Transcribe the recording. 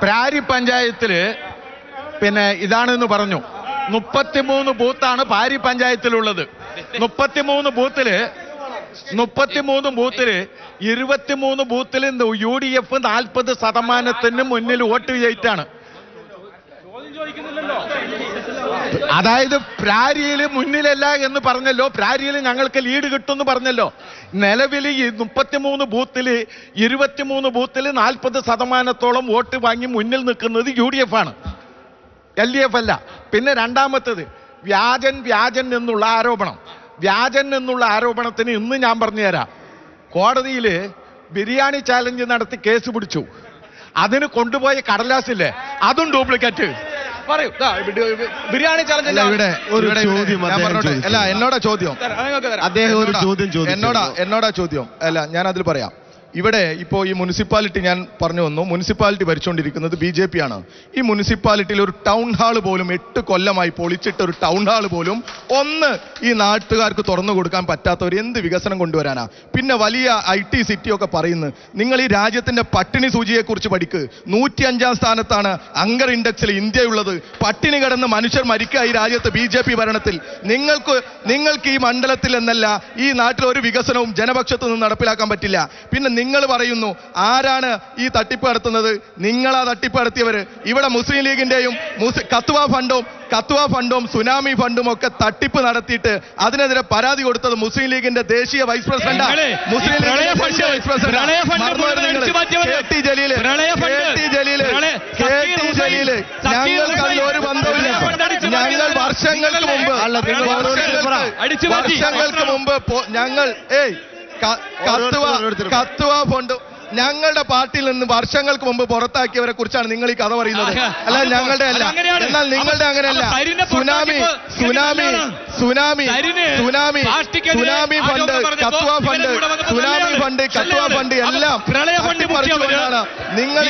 പ്രാരി പഞ്ചായത്തില് പിന്നെ ഇതാണെന്ന് പറഞ്ഞു. 33 ബൂത്താണ് പാരി പഞ്ചായത്തിലുള്ളത്. 33 ബൂത്തില് 23 ബൂത്തിൽ UDF 40% മുന്നിൽ വോട്ട് ചെയ്തിട്ടാണ്. അതായത് പ്രാരിയിൽ മുന്നിലല്ല എന്ന് പറഞ്ഞല്ലോ, പ്രാരിയിൽ ഞങ്ങൾക്ക് ലീഡ് കിട്ടുമെന്ന് പറഞ്ഞല്ലോ. നിലവിൽ ഈ 33 ബൂത്തിൽ 23 ബൂത്തിൽ 40% വോട്ട് വാങ്ങി മുന്നിൽ നിൽക്കുന്നത് UDF ആണ്, LDF അല്ല. പിന്നെ രണ്ടാമത്തത് വ്യാജൻ എന്നുള്ള ആരോപണത്തിന് ഇന്ന് ഞാൻ പറഞ്ഞുതരാം. കോടതിയിൽ ബിരിയാണി ചാലഞ്ച് നടത്തി കേസ് പിടിച്ചു. അതിന് കൊണ്ടുപോയ കടലാസില്ലേ, അതും ഡ്യൂപ്ലിക്കേറ്റ്. പറയൂ, ബിരിയാണി ചാലഞ്ച്. എന്നോടാ ചോദ്യം, എന്നോടാ ചോദ്യം. അല്ല, ഞാൻ അതിൽ പറയാം. ഇവിടെ ഇപ്പോൾ ഈ മുനിസിപ്പാലിറ്റി ഞാൻ പറഞ്ഞു വന്നു, മുനിസിപ്പാലിറ്റി ഭരിച്ചുകൊണ്ടിരിക്കുന്നത് BJP ആണ്. ഈ മുനിസിപ്പാലിറ്റിയിൽ ഒരു ടൗൺ ഹാൾ പോലും 8 കൊല്ലമായി പൊളിച്ചിട്ട് ഒരു ടൗൺ ഹാൾ പോലും ഈ നാട്ടുകാർക്ക് തുറന്നു കൊടുക്കാൻ പറ്റാത്തവർ എന്ത് വികസനം കൊണ്ടുവരാനാ? പിന്നെ വലിയ IT സിറ്റി ഒക്കെ പറയുന്നു. നിങ്ങൾ ഈ രാജ്യത്തിന്റെ പട്ടിണി സൂചിയെക്കുറിച്ച് പഠിക്ക്. 105-ാം സ്ഥാനത്താണ് അങ്കർ ഇൻഡെക്സിൽ ഇന്ത്യയുള്ളത്. പട്ടിണി കിടന്ന് മനുഷ്യർ മരിക്കുക ഈ രാജ്യത്ത് BJP ഭരണത്തിൽ. നിങ്ങൾക്ക് ഈ മണ്ഡലത്തിൽ എന്നല്ല ഈ നാട്ടിൽ ഒരു വികസനവും ജനപക്ഷത്തു നിന്ന് നടപ്പിലാക്കാൻ പറ്റില്ല. പിന്നെ നിങ്ങൾ പറയുന്നു ആരാണ് ഈ തട്ടിപ്പ് നടത്തുന്നത്? നിങ്ങളാ തട്ടിപ്പ് നടത്തിയവര്. ഇവിടെ മുസ്ലിം ലീഗിന്റെയും കത്വ ഫണ്ടും സുനാമി ഫണ്ടും ഒക്കെ തട്ടിപ്പ് നടത്തിയിട്ട് അതിനെതിരെ പരാതി കൊടുത്തത് മുസ്ലിം ലീഗിന്റെ ദേശീയ വൈസ് പ്രസിഡന്റ് ഞങ്ങൾക്ക് അതിൽ ഒരു ബന്ധമില്ല. ഞങ്ങൾ വർഷങ്ങൾക്ക് മുമ്പ് ഞങ്ങൾ കത്വ ഫണ്ട് ഞങ്ങളുടെ പാർട്ടിയിൽ നിന്ന് വർഷങ്ങൾക്ക് മുമ്പ് പുറത്താക്കിയവരെ കുറിച്ചാണ് നിങ്ങൾ ഈ കഥ പറയുന്നത്. അല്ല, ഞങ്ങളുടെ അല്ല. എന്നാൽ നിങ്ങളുടെ അങ്ങനെയല്ല. സുനാമി ഫണ്ട്, കത്വ ഫണ്ട് എല്ലാം നിങ്ങൾ